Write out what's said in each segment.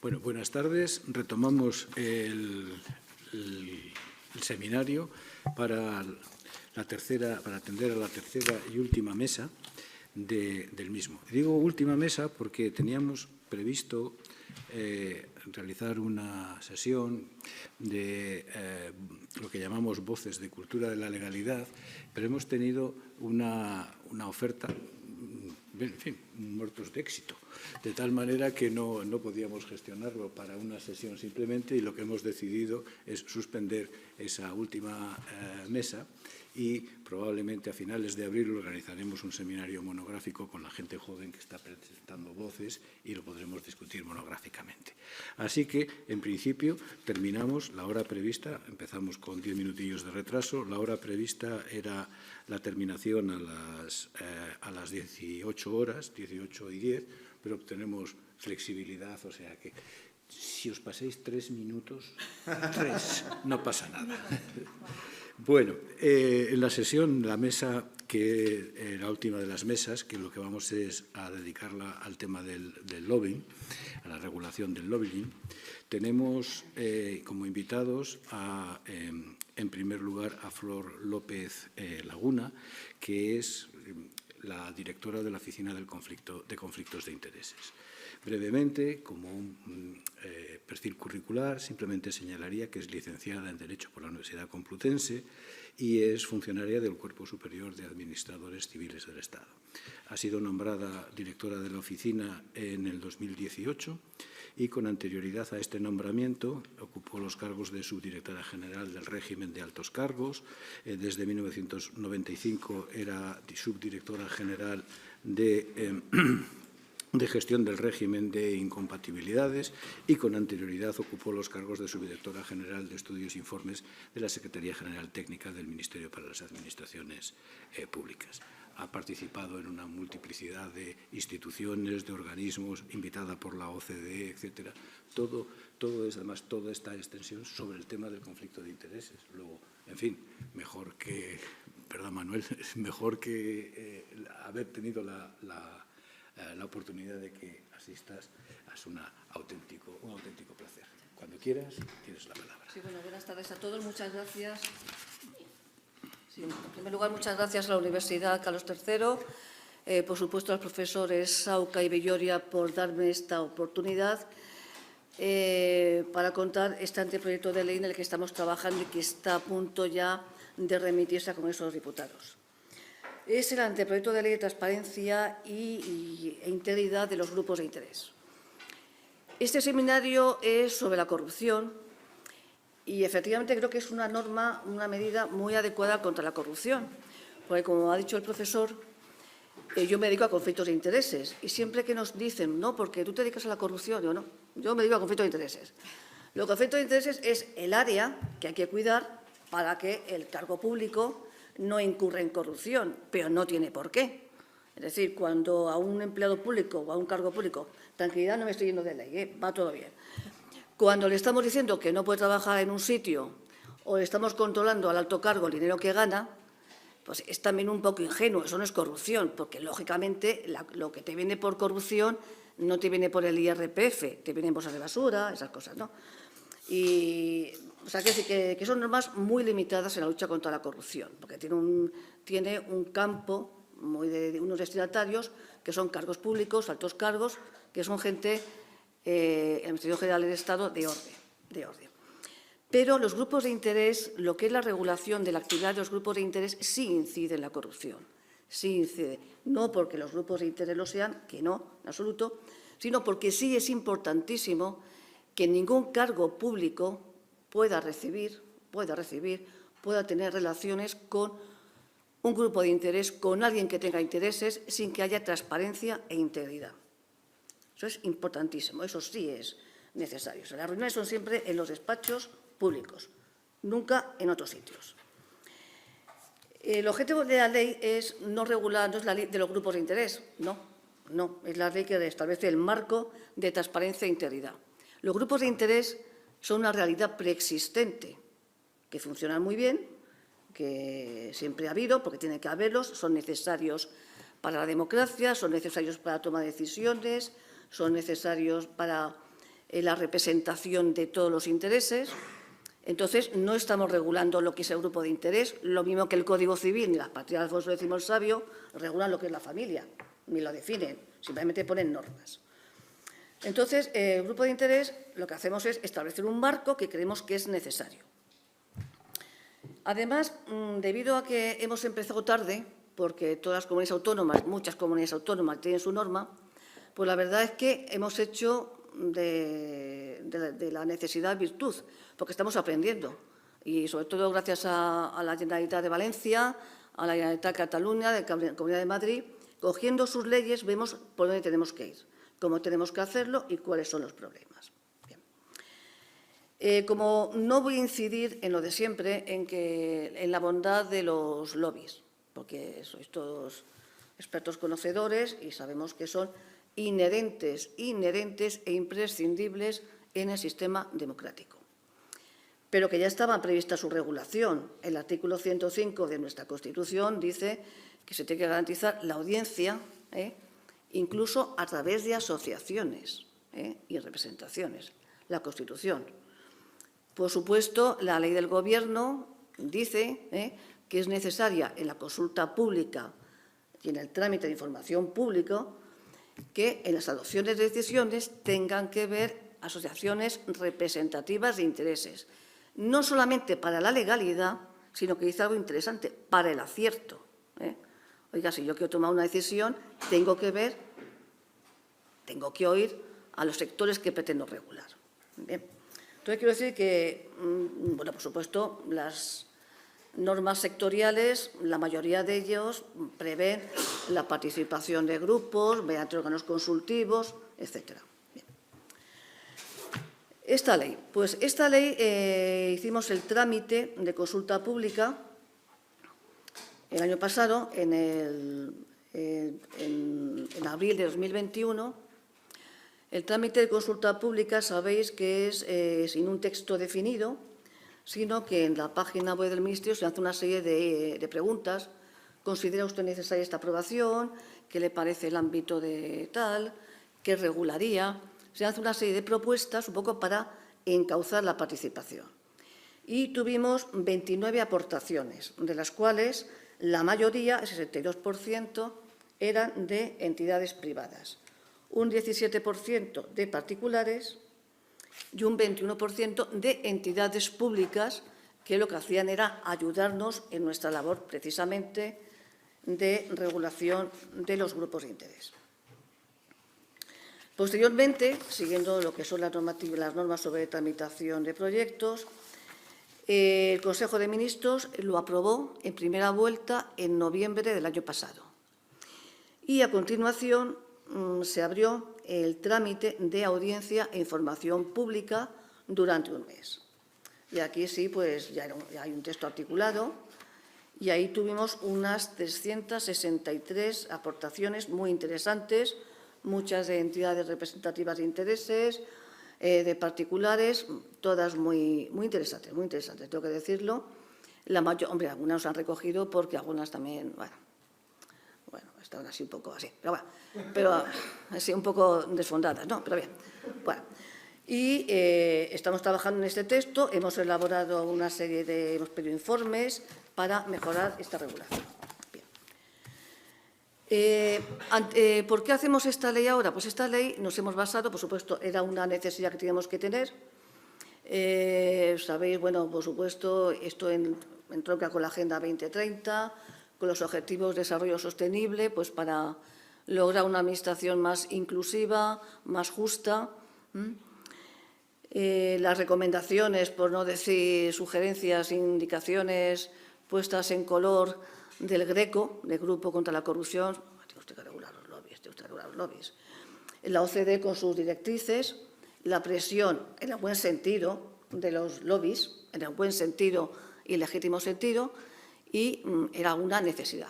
Bueno, buenas tardes. Retomamos el seminario para atender a la tercera y última mesa del mismo. Digo última mesa porque teníamos previsto realizar una sesión de lo que llamamos voces de cultura de la legalidad, pero hemos tenido una oferta, en fin, muertos de éxito, de tal manera que no podíamos gestionarlo para una sesión simplemente, y lo que hemos decidido es suspender esa última mesa y probablemente a finales de abril organizaremos un seminario monográfico con la gente joven que está presentando voces y lo podremos discutir monográficamente. Así que, en principio, terminamos la hora prevista, empezamos con 10 minutillos de retraso, la hora prevista era la terminación a las 18 horas, 18:10, pero tenemos flexibilidad, o sea que si os paséis 3 minutos, no pasa nada. Bueno, en la sesión, la mesa, que la última de las mesas, que lo que vamos es a dedicarla al tema del lobbying, a la regulación del lobbying, tenemos como invitados en primer lugar a Flor López Laguna, que es la directora de la Oficina de Conflictos de Intereses. Brevemente, como un perfil curricular, simplemente señalaría que es licenciada en Derecho por la Universidad Complutense y es funcionaria del Cuerpo Superior de Administradores Civiles del Estado. Ha sido nombrada directora de la oficina en el 2018 y con anterioridad a este nombramiento ocupó los cargos de subdirectora general del régimen de altos cargos. Desde 1995 era subdirectora general de gestión del régimen de incompatibilidades y con anterioridad ocupó los cargos de subdirectora general de estudios e informes de la Secretaría General Técnica del Ministerio para las Administraciones Públicas. Ha participado en una multiplicidad de instituciones, de organismos, invitada por la OCDE, etcétera. Todo es, además, toda esta extensión sobre el tema del conflicto de intereses. Luego, en fin, mejor que, perdón Manuel, mejor que haber tenido la oportunidad de que asistas, es un auténtico placer. Cuando quieras, tienes la palabra. Sí, bueno, buenas tardes a todos. Muchas gracias. Sí, en primer lugar, muchas gracias a la Universidad Carlos III, por supuesto a los profesores Sauca y Belloria por darme esta oportunidad para contar este anteproyecto de ley en el que estamos trabajando y que está a punto ya de remitirse al Congreso de los Diputados. Es el anteproyecto de ley de transparencia e integridad de los grupos de interés. Este seminario es sobre la corrupción y, efectivamente, creo que es una norma, una medida muy adecuada contra la corrupción, porque, como ha dicho el profesor, yo me dedico a conflictos de intereses y siempre que nos dicen, no, porque tú te dedicas a la corrupción, digo, no, yo me dedico a conflictos de intereses. Los conflictos de intereses es el área que hay que cuidar para que el cargo público no incurre en corrupción, pero no tiene por qué. Es decir, cuando a un empleado público o a un cargo público, tranquilidad, no me estoy yendo de ley, va todo bien. Cuando le estamos diciendo que no puede trabajar en un sitio o le estamos controlando al alto cargo el dinero que gana, pues es también un poco ingenuo, eso no es corrupción, porque lógicamente lo que te viene por corrupción no te viene por el IRPF, te vienen bolsas de basura, esas cosas, ¿no? Y, o sea, que son normas muy limitadas en la lucha contra la corrupción, porque tiene un campo de unos destinatarios que son cargos públicos, altos cargos, que son gente en el Ministerio General del Estado de orden. Pero los grupos de interés, lo que es la regulación de la actividad de los grupos de interés, sí incide en la corrupción. Sí incide, no porque los grupos de interés lo sean, que no, en absoluto, sino porque sí es importantísimo que ningún cargo público pueda tener relaciones con un grupo de interés, con alguien que tenga intereses, sin que haya transparencia e integridad. Eso es importantísimo, eso sí es necesario. O sea, las reuniones son siempre en los despachos públicos, nunca en otros sitios. El objetivo de la ley es no regular, no es la ley de los grupos de interés, no, es la ley que establece el marco de transparencia e integridad. Los grupos de interés son una realidad preexistente, que funcionan muy bien, que siempre ha habido, porque tiene que haberlos, son necesarios para la democracia, son necesarios para la toma de decisiones, son necesarios para la representación de todos los intereses. Entonces, no estamos regulando lo que es el grupo de interés, lo mismo que el Código Civil ni las partidas de Alfonso X el Sabio regulan lo que es la familia, ni lo definen, simplemente ponen normas. Entonces, el grupo de interés lo que hacemos es establecer un marco que creemos que es necesario. Además, debido a que hemos empezado tarde, porque todas las comunidades autónomas, muchas comunidades autónomas tienen su norma, pues la verdad es que hemos hecho de la necesidad virtud, porque estamos aprendiendo. Y sobre todo gracias a la Generalitat de Valencia, a la Generalitat de Cataluña, de la Comunidad de Madrid, cogiendo sus leyes vemos por dónde tenemos que ir, cómo tenemos que hacerlo y cuáles son los problemas. Como no voy a incidir en lo de siempre, en la bondad de los lobbies, porque sois todos expertos conocedores y sabemos que son inherentes e imprescindibles en el sistema democrático, pero que ya estaba prevista su regulación. El artículo 105 de nuestra Constitución dice que se tiene que garantizar la audiencia, incluso a través de asociaciones y representaciones, la Constitución. Por supuesto, la ley del Gobierno dice que es necesaria en la consulta pública y en el trámite de información público que en las adopciones de decisiones tengan que ver asociaciones representativas de intereses, no solamente para la legalidad, sino que dice algo interesante, para el acierto. Oiga, si yo quiero tomar una decisión, tengo que oír a los sectores que pretendo regular. Bien. Entonces, quiero decir que, bueno, por supuesto, las normas sectoriales, la mayoría de ellos prevén la participación de grupos mediante órganos consultivos, etcétera. Bien. Esta ley, hicimos el trámite de consulta pública el año pasado, en abril de 2021. El trámite de consulta pública sabéis que es sin un texto definido, sino que en la página web del Ministerio se hace una serie de preguntas. ¿Considera usted necesaria esta aprobación? ¿Qué le parece el ámbito de tal? ¿Qué regularía? Se hace una serie de propuestas un poco para encauzar la participación. Y tuvimos 29 aportaciones, de las cuales la mayoría, el 62%, eran de entidades privadas, un 17% de particulares y un 21% de entidades públicas que lo que hacían era ayudarnos en nuestra labor precisamente de regulación de los grupos de interés. Posteriormente, siguiendo lo que son las normas sobre tramitación de proyectos, el Consejo de Ministros lo aprobó en primera vuelta en noviembre del año pasado. Y a continuación se abrió el trámite de audiencia e información pública durante un mes. Y aquí sí, pues ya hay un texto articulado y ahí tuvimos unas 363 aportaciones muy interesantes, muchas de entidades representativas de intereses, de particulares, todas muy interesantes, tengo que decirlo. Hombre, algunas nos han recogido porque algunas también, bueno, estaban así un poco así, pero así un poco desfondadas, ¿no? Pero bien, bueno. Y estamos trabajando en este texto, hemos elaborado una serie hemos pedido informes para mejorar esta regulación. Bien. ¿Por qué hacemos esta ley ahora? Pues esta ley nos hemos basado, por supuesto, era una necesidad que teníamos que tener. Sabéis, bueno, por supuesto, esto entronca con la Agenda 2030, con los Objetivos de Desarrollo Sostenible, pues para lograr una administración más inclusiva, más justa. Las recomendaciones, por no decir sugerencias, indicaciones puestas en color del GRECO, del Grupo contra la Corrupción, tiene usted que regular los lobbies, la OCDE con sus directrices, la presión en el buen sentido de los lobbies, en el buen sentido y legítimo sentido, y era una necesidad.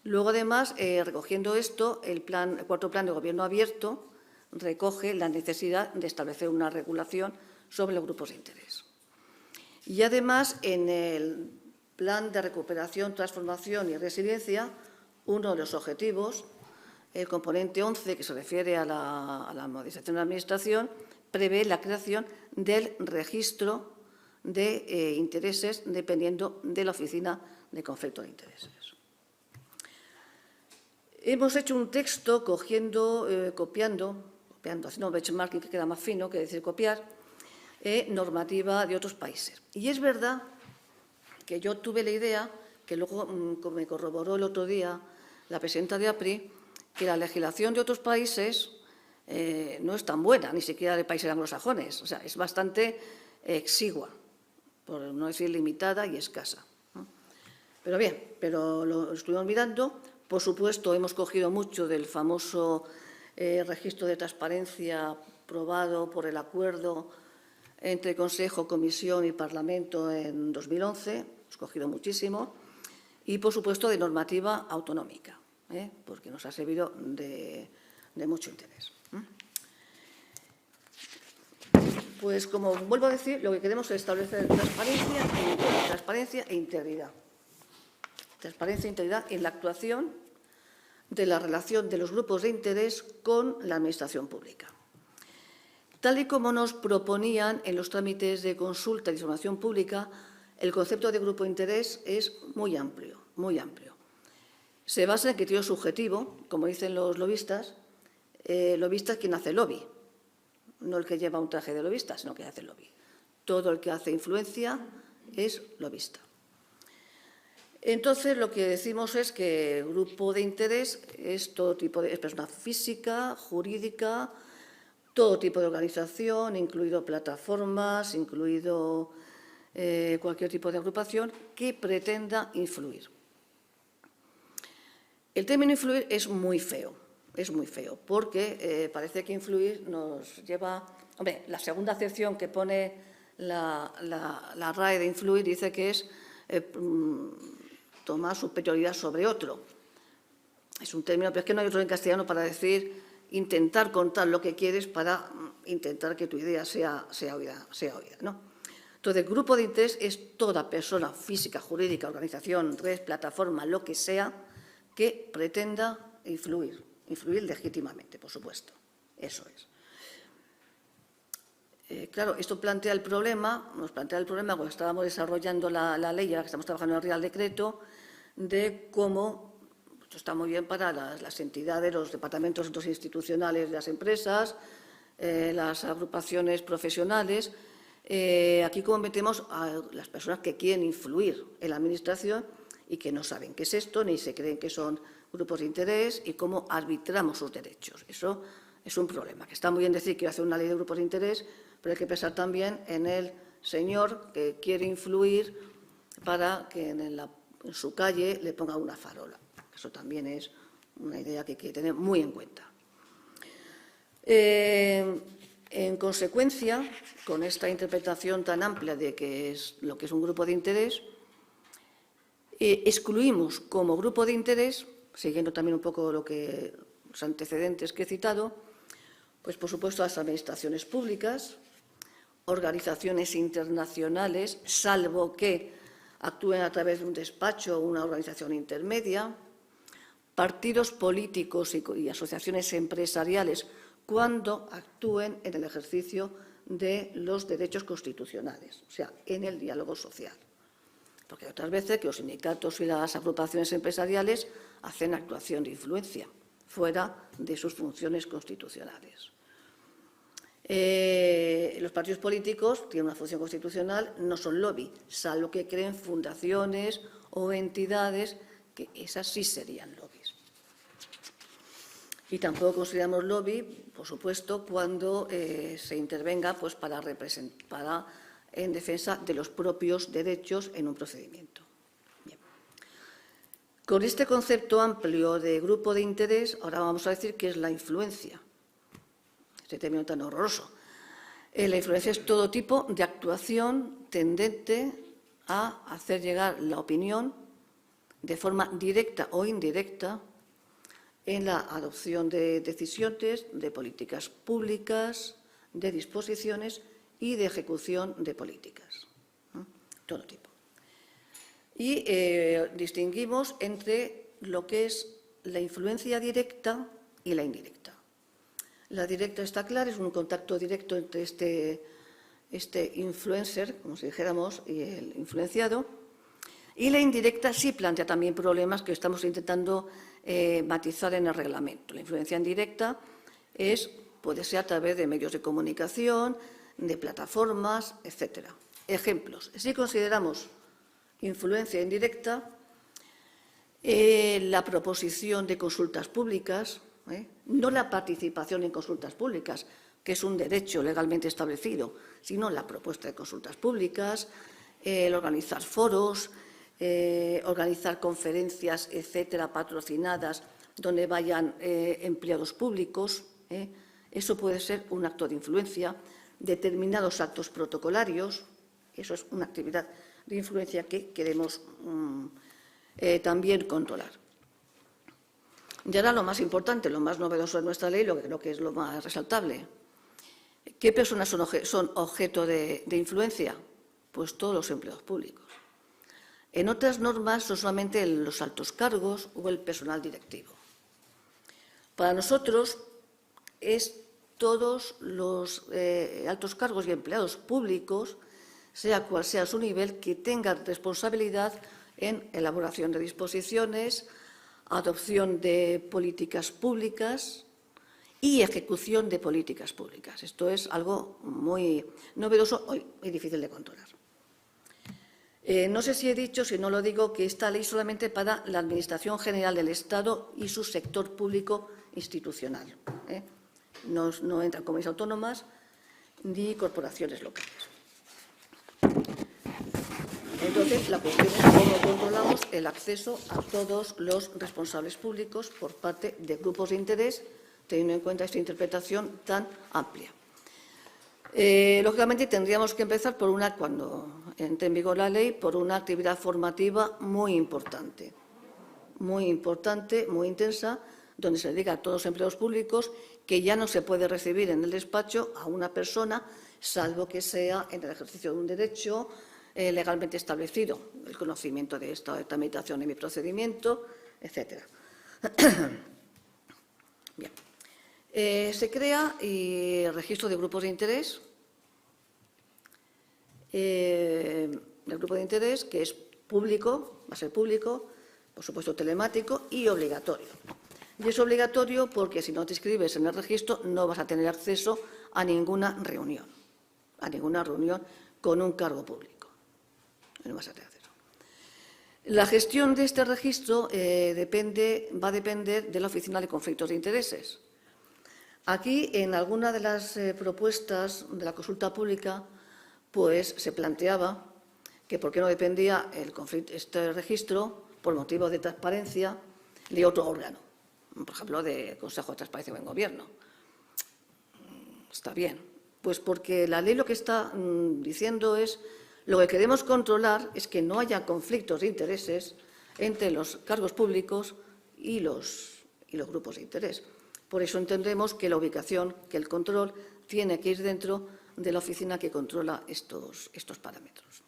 Luego, además, recogiendo esto, el cuarto plan de Gobierno abierto recoge la necesidad de establecer una regulación sobre los grupos de interés. Y, además, en el Plan de Recuperación, Transformación y Resiliencia, uno de los objetivos el componente 11, que se refiere a la modernización de la Administración, prevé la creación del registro de intereses dependiendo de la Oficina de Conflicto de Intereses. Hemos hecho un texto copiando, haciendo benchmarking, que queda más fino que decir copiar, normativa de otros países. Y es verdad que yo tuve la idea, que luego me corroboró el otro día la presidenta de APRI, que la legislación de otros países no es tan buena, ni siquiera de países anglosajones. O sea, es bastante exigua, por no decir limitada y escasa, ¿no? Pero bien, lo estuvimos mirando. Por supuesto, hemos cogido mucho del famoso registro de transparencia aprobado por el acuerdo entre Consejo, Comisión y Parlamento en 2011. Hemos cogido muchísimo. Y, por supuesto, de normativa autonómica, porque nos ha servido de mucho interés. Pues, como vuelvo a decir, lo que queremos es establecer transparencia e integridad. Transparencia e integridad en la actuación de la relación de los grupos de interés con la Administración pública. Tal y como nos proponían en los trámites de consulta de información pública, el concepto de grupo de interés es muy amplio, muy amplio. Se basa en el criterio subjetivo, como dicen los lobistas. Lobista es quien hace lobby, no el que lleva un traje de lobista, sino que hace lobby. Todo el que hace influencia es lobista. Entonces, lo que decimos es que el grupo de interés es todo tipo de persona física, jurídica, todo tipo de organización, incluido plataformas, incluido cualquier tipo de agrupación que pretenda influir. El término influir es muy feo, porque parece que influir nos lleva... Hombre, la segunda acepción que pone la RAE de influir dice que es tomar superioridad sobre otro. Es un término, pero es que no hay otro en castellano para decir intentar contar lo que quieres para intentar que tu idea sea oída, ¿no? Entonces, grupo de interés es toda persona física, jurídica, organización, red, plataforma, lo que sea, que pretenda influir legítimamente, por supuesto. Eso es. Claro, esto nos plantea el problema cuando estábamos desarrollando la ley, ahora que estamos trabajando en el Real Decreto, de cómo esto está muy bien para las entidades, los departamentos institucionales de las empresas, las agrupaciones profesionales. Aquí cómo metemos a las personas que quieren influir en la Administración y que no saben qué es esto, ni se creen que son grupos de interés, y cómo arbitramos sus derechos. Eso es un problema, que está muy bien decir que hace una ley de grupos de interés, pero hay que pensar también en el señor que quiere influir para que en su calle le ponga una farola. Eso también es una idea que hay que tener muy en cuenta. En consecuencia, con esta interpretación tan amplia de qué es lo que es un grupo de interés, excluimos como grupo de interés, siguiendo también un poco los antecedentes que he citado, pues por supuesto las administraciones públicas, organizaciones internacionales, salvo que actúen a través de un despacho o una organización intermedia, partidos políticos y asociaciones empresariales cuando actúen en el ejercicio de los derechos constitucionales, o sea, en el diálogo social. Porque hay otras veces que los sindicatos y las agrupaciones empresariales hacen actuación de influencia fuera de sus funciones constitucionales. Los partidos políticos tienen una función constitucional, no son lobby, salvo que creen fundaciones o entidades que esas sí serían lobbies. Y tampoco consideramos lobby, por supuesto, cuando se intervenga pues, en defensa de los propios derechos en un procedimiento. Bien. Con este concepto amplio de grupo de interés, ahora vamos a decir qué es la influencia. Este término tan horroroso. La influencia es todo tipo de actuación tendente a hacer llegar la opinión de forma directa o indirecta en la adopción de decisiones, de políticas públicas, de disposiciones y de ejecución de políticas. Todo tipo. Y distinguimos entre lo que es la influencia directa y la indirecta. La directa está clara, es un contacto directo entre este influencer, como si dijéramos, y el influenciado. Y la indirecta sí plantea también problemas que estamos intentando matizar en el reglamento. La influencia indirecta puede ser a través de medios de comunicación, de plataformas, etc. Ejemplos. Si consideramos influencia indirecta, la proposición de consultas públicas, no la participación en consultas públicas, que es un derecho legalmente establecido, sino la propuesta de consultas públicas, el organizar foros, organizar conferencias, etcétera, patrocinadas, donde vayan empleados públicos. Eso puede ser un acto de influencia. Determinados actos protocolarios, eso es una actividad de influencia que queremos también controlar. Y ahora lo más importante, lo más novedoso de nuestra ley, lo que creo que es lo más resaltable. ¿Qué personas son objeto de influencia? Pues todos los empleados públicos. En otras normas son solamente los altos cargos o el personal directivo. Para nosotros es todos los altos cargos y empleados públicos, sea cual sea su nivel, que tengan responsabilidad en elaboración de disposiciones, adopción de políticas públicas y ejecución de políticas públicas. Esto es algo muy novedoso y difícil de controlar. No sé si he dicho, si no lo digo, que esta ley solamente para la Administración General del Estado y su sector público institucional. No entran comunidades autónomas ni corporaciones locales. Entonces, la cuestión es cómo controlamos el acceso a todos los responsables públicos por parte de grupos de interés, teniendo en cuenta esta interpretación tan amplia. Lógicamente, tendríamos que empezar cuando entre en vigor la ley, por una actividad formativa muy importante, muy intensa, donde se diga a todos los empleados públicos que ya no se puede recibir en el despacho a una persona, salvo que sea en el ejercicio de un derecho legalmente establecido, el conocimiento de esta tramitación de mi procedimiento, etc. Bien. Se crea el registro de grupos de interés, el grupo de interés que es público, va a ser público, por supuesto telemático y obligatorio. Y es obligatorio porque si no te inscribes en el registro no vas a tener acceso a ninguna reunión con un cargo público. No vas a tener acceso. La gestión de este registro va a depender de la Oficina de Conflictos de Intereses. Aquí, en alguna de las propuestas de la consulta pública, pues se planteaba que por qué no dependía este registro, por motivo de transparencia, de otro órgano, por ejemplo, del Consejo de Transparencia y Buen Gobierno. Está bien, pues porque la ley lo que está diciendo es, lo que queremos controlar es que no haya conflictos de intereses entre los cargos públicos y los grupos de interés. Por eso entendemos que la ubicación, que el control, tiene que ir dentro de la oficina que controla estos parámetros.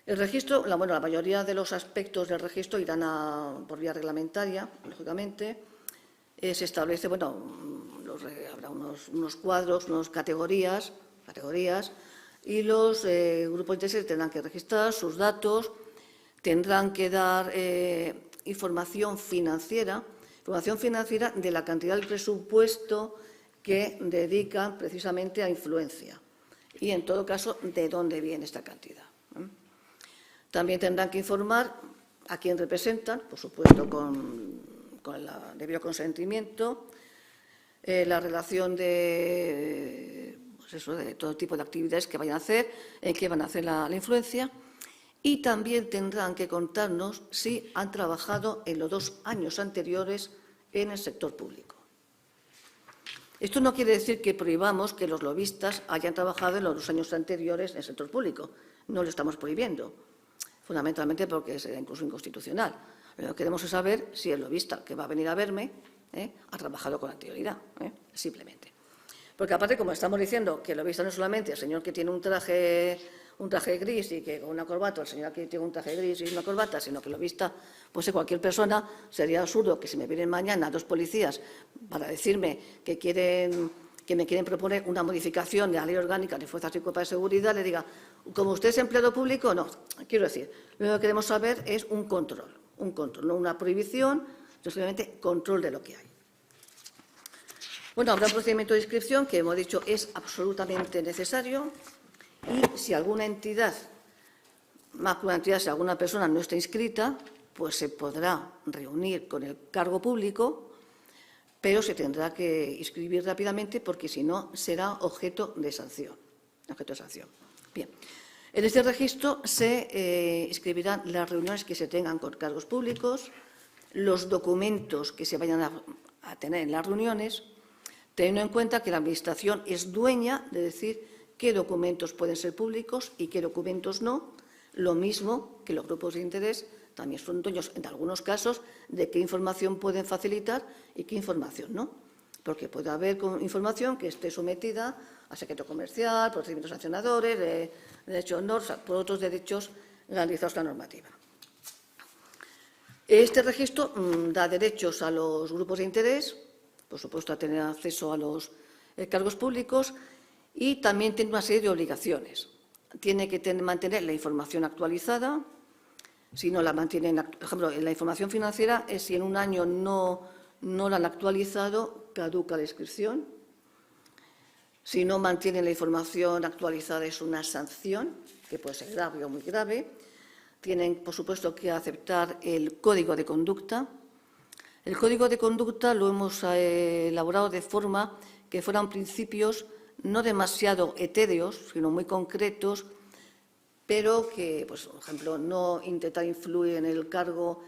El registro, la mayoría de los aspectos del registro irán por vía reglamentaria, lógicamente. Se establece, habrá unos cuadros, unas categorías, y los grupos de interés tendrán que registrar sus datos, tendrán que dar información financiera de la cantidad del presupuesto que dedican precisamente a influencia y, en todo caso, de dónde viene esta cantidad. También tendrán que informar a quién representan, por supuesto, con el debido consentimiento, la relación de todo tipo de actividades que vayan a hacer, que van a hacer la influencia, y también tendrán que contarnos si han trabajado en los 2 años anteriores en el sector público. Esto no quiere decir que prohibamos que los lobistas hayan trabajado en los 2 años anteriores en el sector público. No lo estamos prohibiendo, fundamentalmente porque sería incluso inconstitucional. Lo que queremos es saber si el lobista que va a venir a verme ha trabajado con anterioridad, simplemente. Porque aparte, como estamos diciendo, que lo vista no es solamente el señor que tiene un traje gris y que con una corbata, el señor que tiene un traje gris y una corbata, sino que lo vista pues cualquier persona, sería absurdo que si me vienen mañana 2 policías para decirme que me quieren proponer una modificación de la ley orgánica de fuerzas y cuerpos de seguridad, le diga, como usted es empleado público, no. Quiero decir, lo único que queremos saber es un control, no una prohibición, sino simplemente control de lo que hay. Bueno, habrá un procedimiento de inscripción que hemos dicho es absolutamente necesario y si alguna entidad, si alguna persona no está inscrita, pues se podrá reunir con el cargo público, pero se tendrá que inscribir rápidamente porque si no será objeto de sanción. Bien, en este registro se inscribirán las reuniones que se tengan con cargos públicos, los documentos que se vayan a tener en las reuniones, teniendo en cuenta que la Administración es dueña de decir qué documentos pueden ser públicos y qué documentos no, lo mismo que los grupos de interés también son dueños, en algunos casos, de qué información pueden facilitar y qué información no. Porque puede haber información que esté sometida a secreto comercial, procedimientos sancionadores, derecho de honor, por otros derechos garantizados en la normativa. Este registro da derechos a los grupos de interés, por supuesto, a tener acceso a los cargos públicos y también tiene una serie de obligaciones. Tiene que mantener la información actualizada. Si no la mantienen, por ejemplo, en la información financiera, si en un año no la han actualizado, caduca la inscripción. Si no mantienen la información actualizada, es una sanción, que puede ser grave o muy grave. Tienen, por supuesto, que aceptar el código de conducta. El código de conducta lo hemos elaborado de forma que fueran principios no demasiado etéreos, sino muy concretos, pero que, pues, por ejemplo, no intentar influir en el cargo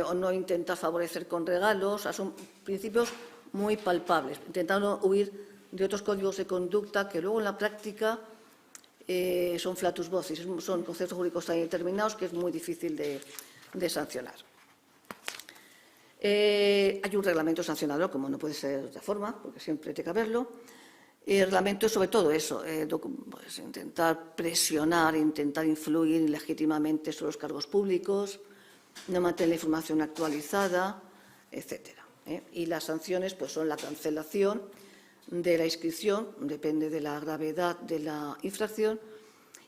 o no intentar favorecer con regalos. Son principios muy palpables, intentando huir de otros códigos de conducta que luego en la práctica son flatus vocis, son conceptos jurídicos tan determinados que es muy difícil de sancionar. Hay un reglamento sancionador, como no puede ser de otra forma, porque siempre tiene que haberlo. El reglamento es sobre todo eso, pues intentar presionar, intentar influir ilegítimamente sobre los cargos públicos, no mantener la información actualizada, etcétera. Y las sanciones pues, son la cancelación de la inscripción, depende de la gravedad de la infracción,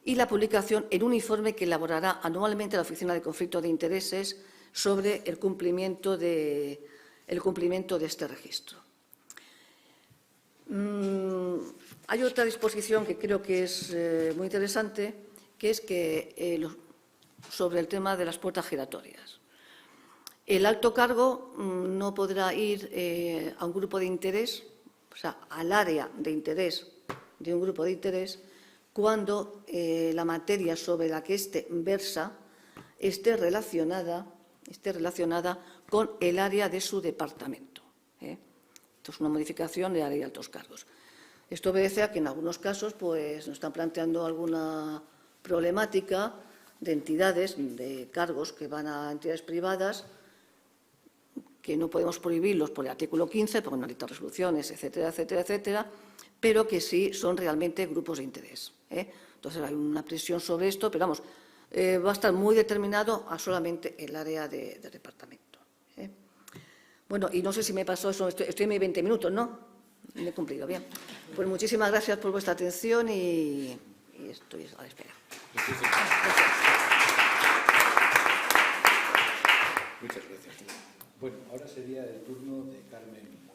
y la publicación en un informe que elaborará anualmente la Oficina de Conflicto de Intereses sobre el cumplimiento de este registro. Hay otra disposición que creo que es muy interesante, que es sobre el tema de las puertas giratorias. El alto cargo no podrá ir a un grupo de interés, o sea, al área de interés de un grupo de interés, cuando la materia sobre la que éste versa esté relacionada con el área de su departamento. Esto es una modificación de la ley de altos cargos. Esto obedece a que en algunos casos pues, nos están planteando alguna problemática de entidades, de cargos que van a entidades privadas, que no podemos prohibirlos por el artículo 15, porque no dicta resoluciones, etcétera, etcétera, etcétera, pero que sí son realmente grupos de interés. Entonces hay una presión sobre esto, pero vamos, va a estar muy determinado a solamente el área de departamento. Bueno, y no sé si me pasó eso, estoy en mis 20 minutos, ¿no? Me he cumplido, bien. Pues muchísimas gracias por vuestra atención y estoy a la espera. Gracias. Muchas gracias. Bueno, ahora sería el turno de Carmen.